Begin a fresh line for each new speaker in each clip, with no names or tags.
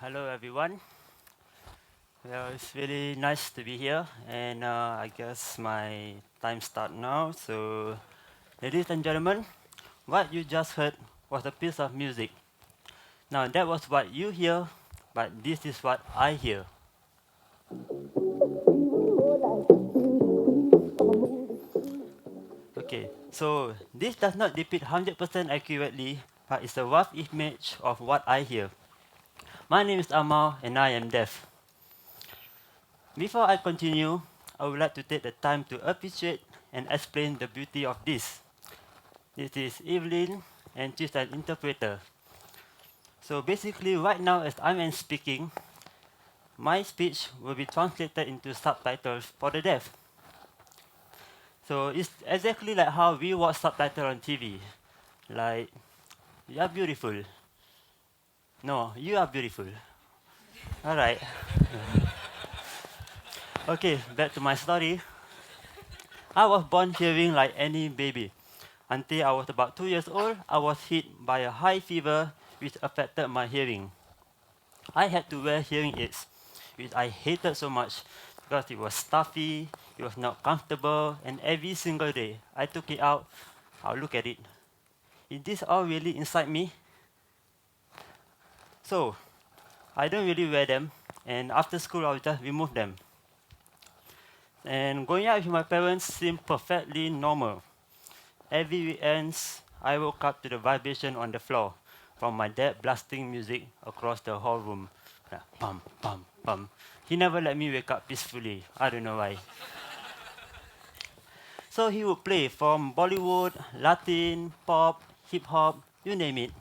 Hello, everyone. Well, it's really nice to be here, and I guess my time start now. So, ladies and gentlemen, what you just heard was a piece of music. Now, that was what you hear, but this is what I hear. Okay, so this does not depict 100% accurately, but it's a rough image of what I hear. My name is Amar, and I am deaf. Before I continue, I would like to take the time to appreciate and explain the beauty of this. This is Evelyn, and she's an interpreter. So basically, right now, as I am speaking, my speech will be translated into subtitles for the deaf. So it's exactly like how we watch subtitle on TV. Like, you are beautiful. No, you are beautiful. All right. Okay, back to my story. I was born hearing like any baby. Until I was about 2 years old, I was hit by a high fever which affected my hearing. I had to wear hearing aids, which I hated so much because it was stuffy, it was not comfortable, and every single day I took it out, I'll look at it. Is this all really inside me? So, I don't really wear them, and after school I'll just remove them. And going out with my parents seemed perfectly normal. Every weekends, I woke up to the vibration on the floor from my dad blasting music across the whole room. Like, pum, pum, pum. He never let me wake up peacefully. I don't know why. So he would play from Bollywood, Latin, pop, hip hop, you name it.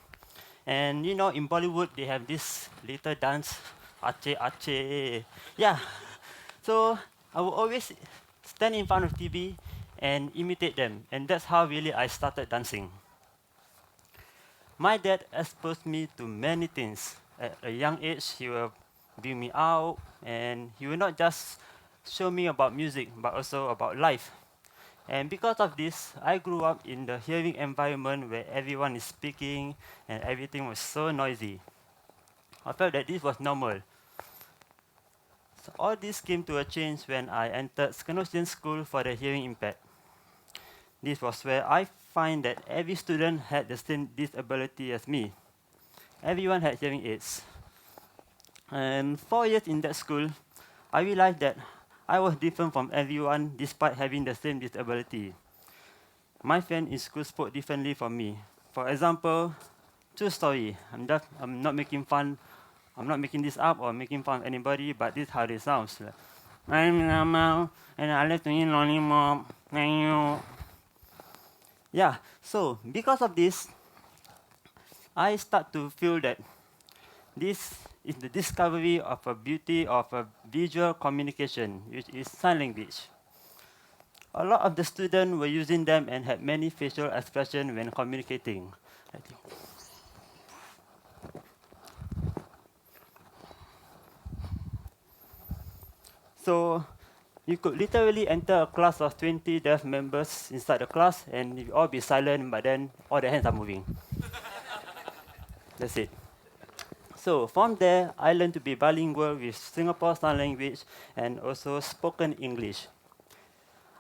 And you know, in Bollywood, they have this little dance, ache ache. Yeah. So I would always stand in front of TV and imitate them. And that's how really I started dancing. My dad exposed me to many things. At a young age, he will bring me out, and he will not just show me about music, but also about life. And because of this, I grew up in the hearing environment where everyone is speaking and everything was so noisy. I felt that this was normal. So all this came to a change when I entered Skanosian School for the Hearing Impact. This was where I find that every student had the same disability as me. Everyone had hearing aids. And 4 years in that school, I realized that I was different from everyone despite having the same disability. My friend in school spoke differently from me. For example, true story. I'm not making fun. I'm not making this up or making fun of anybody, but this is how it sounds. Like, I'm Ramal, and I like to eat lollipop. Thank you. Yeah. So because of this, I start to feel that this is the discovery of a beauty of a visual communication, which is sign language. A lot of the students were using them and had many facial expressions when communicating. So you could literally enter a class of 20 deaf members inside the class and you all be silent, but then all the hands are moving. That's it. So from there, I learned to be bilingual with Singapore Sign Language and also spoken English.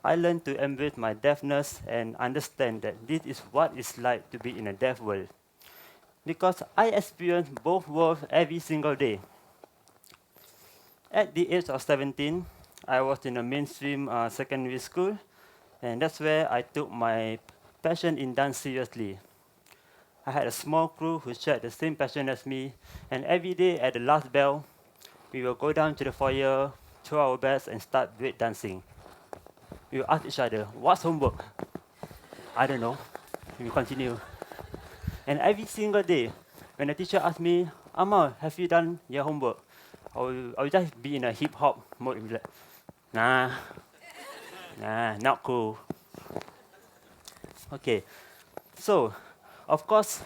I learned to embrace my deafness and understand that this is what it's like to be in a deaf world. Because I experience both worlds every single day. At the age of 17, I was in a mainstream secondary school, and that's where I took my passion in dance seriously. I had a small crew who shared the same passion as me, and every day at the last bell, we will go down to the foyer, throw our bags, and start break dancing. We will ask each other, what's homework? I don't know. We will continue. And every single day, when the teacher asked me, Amal, have you done your homework? I will just be in a hip hop mode and be like, nah, nah, not cool. Okay, so of course,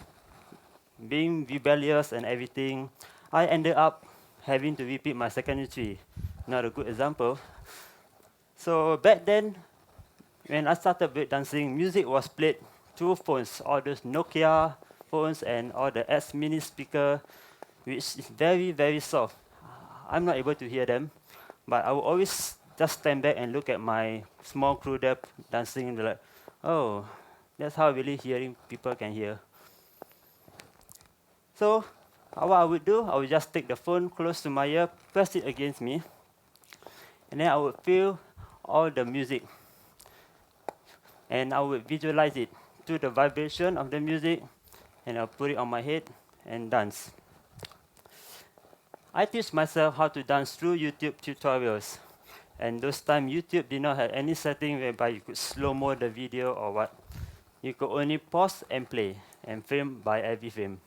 being rebellious and everything, I ended up having to repeat my secondary three. Not a good example. So back then, when I started breakdancing, music was played through phones, all those Nokia phones and all the S mini speaker. which is very, very soft. I'm not able to hear them, but I will always just stand back and look at my small crew there dancing, and be like, oh, that's how really hearing people can hear. So what I would do, I would just take the phone close to my ear, press it against me, and then I would feel all the music, and I would visualize it through the vibration of the music, and I'll put it on my head and dance. I teach myself how to dance through YouTube tutorials. And those time YouTube did not have any setting whereby you could slow-mo the video or what. You could only pause and play and film by every frame.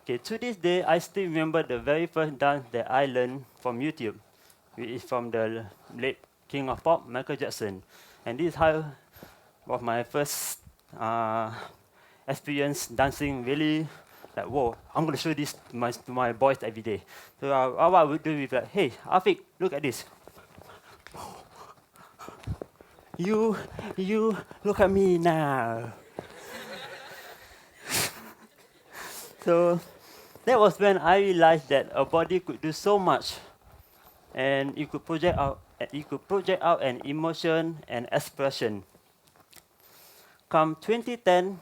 Okay, to this day, I still remember the very first dance that I learned from YouTube, which is from the late King of Pop, Michael Jackson. And this is how was my first experience dancing really like, whoa, I'm going to show this to my boys every day. So what I would do is like, hey, Afiq, look at this. You look at me now. So that was when I realized that a body could do so much, and you could project out an emotion and expression. Come 2010,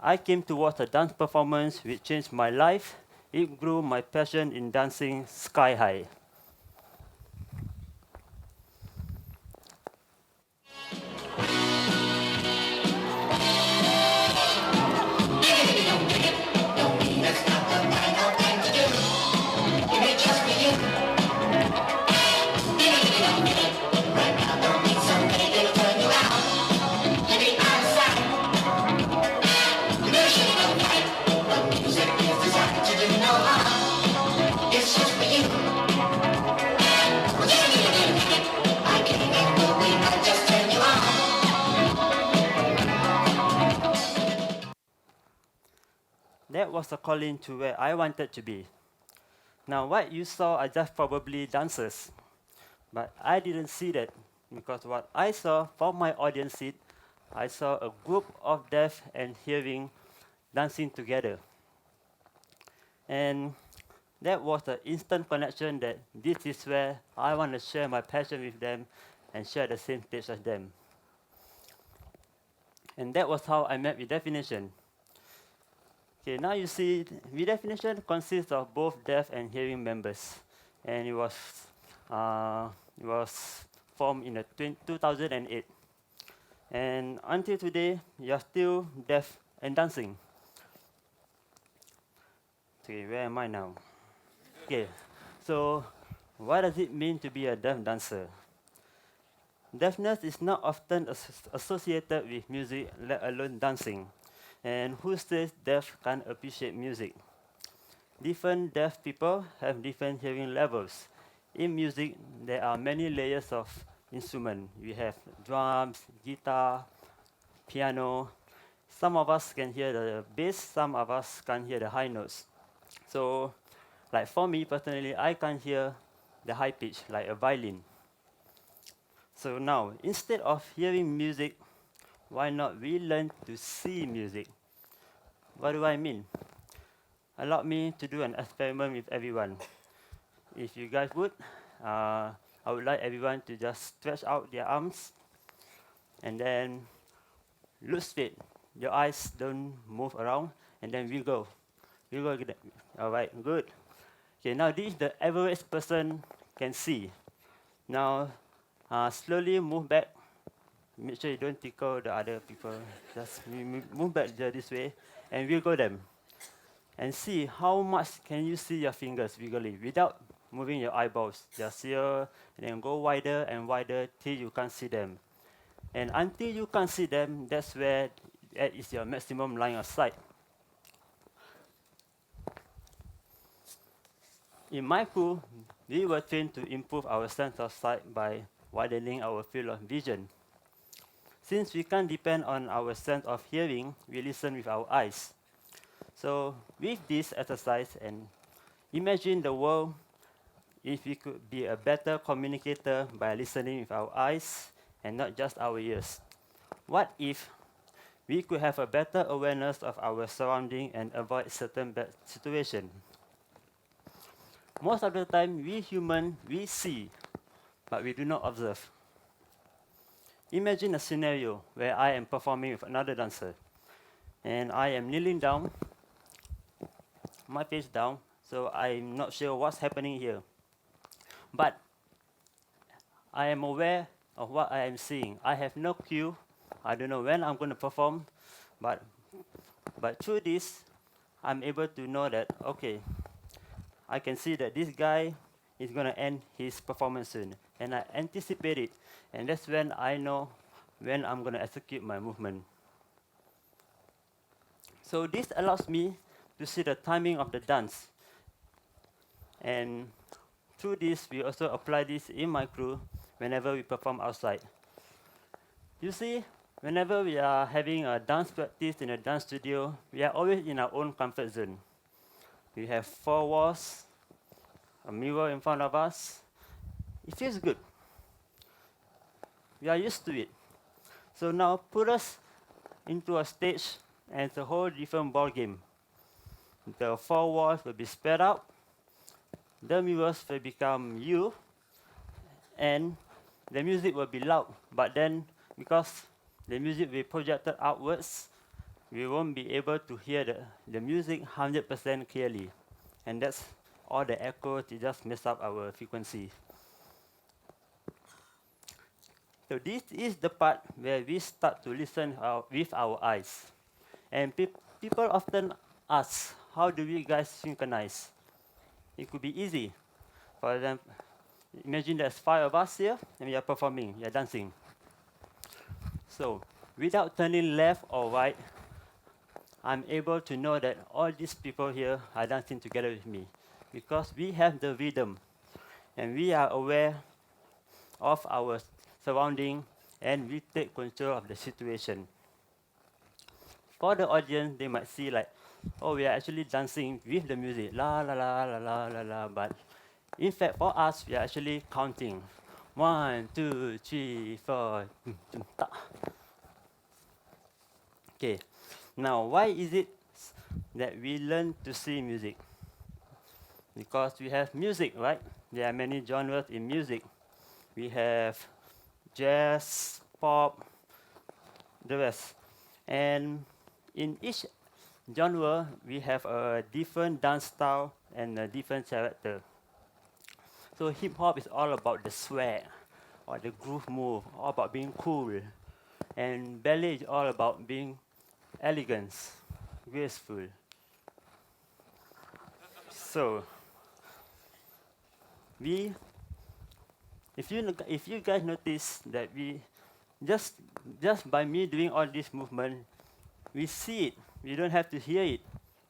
I came to watch a dance performance which changed my life. It grew my passion in dancing sky high. That was the calling to where I wanted to be. Now, what you saw are just probably dancers, but I didn't see that because what I saw from my audience seat, I saw a group of deaf and hearing dancing together. And that was the instant connection that this is where I want to share my passion with them and share the same stage as them. And that was how I met Redefinition. Okay, now you see, Redefinition consists of both deaf and hearing members, and it was formed in 2008. And until today, you're still deaf and dancing. Okay, where am I now? Okay, so what does it mean to be a deaf dancer? Deafness is not often associated with music, let alone dancing. And who says deaf can't appreciate music? Different deaf people have different hearing levels. In music, there are many layers of instrument. We have drums, guitar, piano. Some of us can hear the bass, some of us can't hear the high notes. So, like for me personally, I can't hear the high pitch like a violin. So now, instead of hearing music, why not we learn to see music? What do I mean? Allow me to do an experiment with everyone. If you guys would, I would like everyone to just stretch out their arms and then look straight. Your eyes don't move around, and then we go. We go. All right, good. Okay, now this is the average person can see. Now, slowly move back. Make sure you don't tickle the other people. Just move back this way, and wiggle them. And see how much can you see your fingers wiggly without moving your eyeballs. Just here, and then go wider and wider till you can't see them. And until you can't see them, that's where that is your maximum line of sight. In my crew, we were trained to improve our sense of sight by widening our field of vision. Since we can't depend on our sense of hearing, we listen with our eyes. So with this exercise, and imagine the world if we could be a better communicator by listening with our eyes and not just our ears. What if we could have a better awareness of our surrounding and avoid certain bad situations. Most of the time, we human, we see, but we do not observe. Imagine a scenario where I am performing with another dancer, and I am kneeling down, my face down, so I'm not sure what's happening here. But I am aware of what I am seeing. I have no cue. I don't know when I'm going to perform, but through this, I'm able to know that, okay, I can see that this guy is going to end his performance soon. And I anticipate it. And that's when I know when I'm going to execute my movement. So this allows me to see the timing of the dance. And through this, we also apply this in my crew whenever we perform outside. You see, whenever we are having a dance practice in a dance studio, we are always in our own comfort zone. We have four walls, a mirror in front of us. It feels good. We are used to it. So now put us into a stage and it's a whole different ball game. The four walls will be spread out, the mirrors will become you, and the music will be loud. But then, because the music will be projected outwards, we won't be able to hear the music 100% clearly. And that's all the echo to just mess up our frequency. So this is the part where we start to listen with our eyes. And people often ask, how do we guys synchronize? It could be easy. For example, imagine there's 5 of us here, and we are performing, we are dancing. So, without turning left or right, I'm able to know that all these people here are dancing together with me. Because we have the rhythm, and we are aware of our surrounding, and we take control of the situation. For the audience, they might see like, oh, we are actually dancing with the music, la la la la la la la. But in fact, for us, we are actually counting. 1, 2, 3, 4. Okay. Now, why is it that we learn to see music? Because we have music, right? There are many genres in music. We have jazz, pop, the rest. And in each genre, we have a different dance style and a different character. So hip hop is all about the swag or the groove move, all about being cool. And ballet is all about being elegance, graceful. So we, if you guys notice that we just by me doing all this movement, we see it. We don't have to hear it.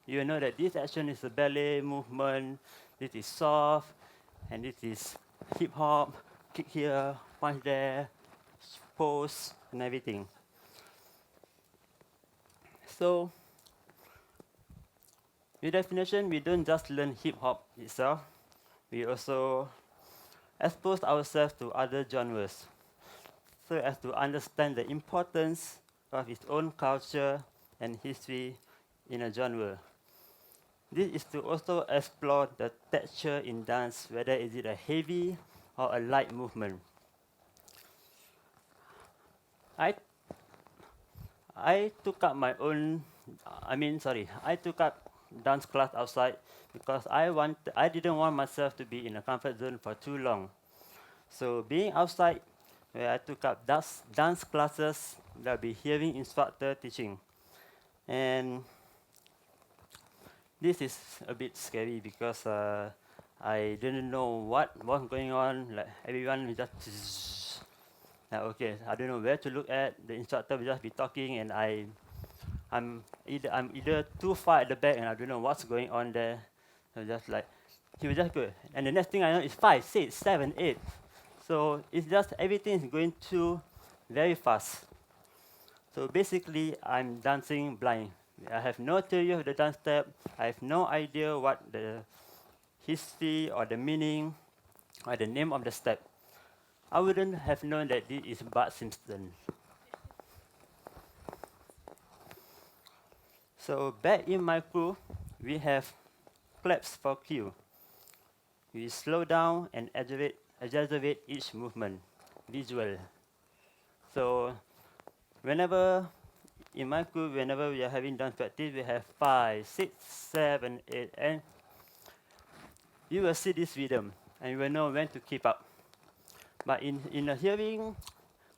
You know that this action is a ballet movement. This is soft, and this is hip hop. Kick here, punch there, pose, and everything. So, with definition, we don't just learn hip hop itself. We also expose ourselves to other genres, so as to understand the importance of its own culture and history in a genre. This is to also explore the texture in dance, whether is it a heavy or a light movement. I took up my own, I took up dance class outside because I didn't want myself to be in a comfort zone for too long. So being outside, where I took up dance classes, there'll be hearing instructor teaching. And this is a bit scary because I didn't know what was going on. Like everyone was just, okay, I don't know where to look at. The instructor will just be talking, and I'm either too far at the back, and I don't know what's going on there. So just like he will just go, and the next thing I know is 5, 6, 7, 8. So it's just everything is going too very fast. So basically, I'm dancing blind. I have no theory of the dance step. I have no idea what the history or the meaning or the name of the step. I wouldn't have known that this is Bart Simpson. So back in my crew, we have claps for cue. We slow down and exaggerate each movement, visual. So whenever in my crew, whenever we are having dance practice, we have 5, 6, 7, 8, and you will see this rhythm, and you will know when to keep up. But in a hearing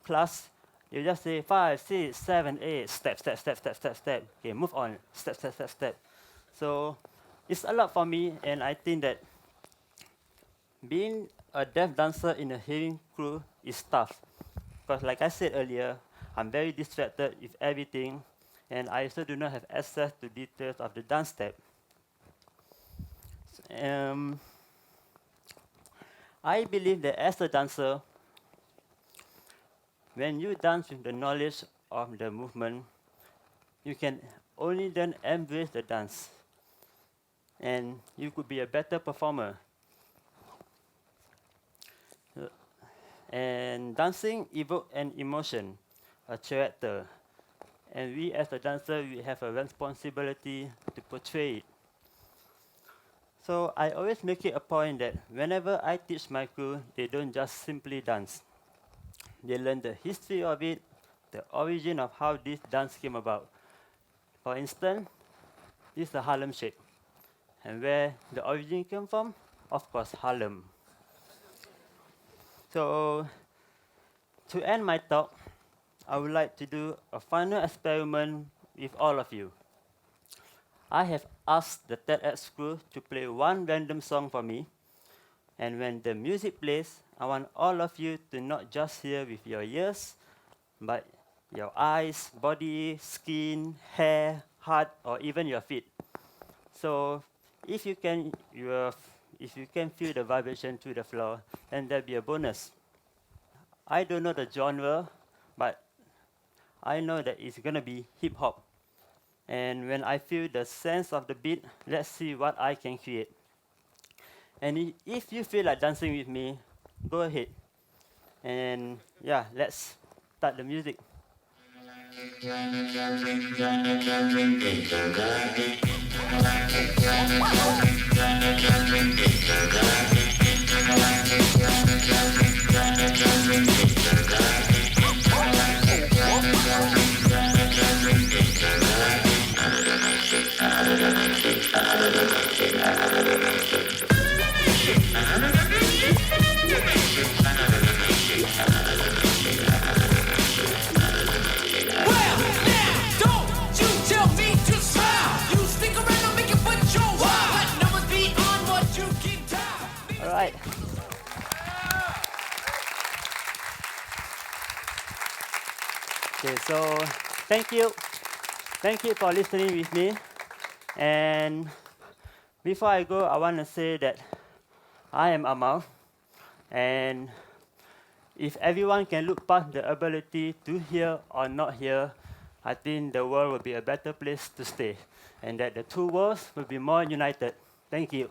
class, you just say 5, 6, 7, 8, step, step, step, step, step, step. Okay, move on, step, step, step, step. So it's a lot for me, and I think that being a deaf dancer in a hearing crew is tough. Because like I said earlier, I'm very distracted with everything, and I also do not have access to details of the dance step. I believe that as a dancer, when you dance with the knowledge of the movement, you can only then embrace the dance, and you could be a better performer. And dancing evokes an emotion, a character, and we as a dancer, we have a responsibility to portray it. So I always make it a point that whenever I teach my crew, they don't just simply dance. They learn the history of it, the origin of how this dance came about. For instance, this is the Harlem Shake. And where the origin came from? Of course, Harlem. So to end my talk, I would like to do a final experiment with all of you. I have asked the TEDx crew to play one random song for me, and when the music plays, I want all of you to not just hear with your ears, but your eyes, body, skin, hair, heart, or even your feet. So if you can, if you can feel the vibration through the floor, then there'll be a bonus. I don't know the genre, but I know that it's gonna be hip hop. And when I feel the sense of the beat, let's see what I can create. And if you feel like dancing with me, go ahead. And yeah, let's start the music. All right. Okay, so thank you. Thank you for listening with me. And before I go, I want to say that I am Amal. And if everyone can look past the ability to hear or not hear, I think the world will be a better place to stay. And that the two worlds will be more united. Thank you.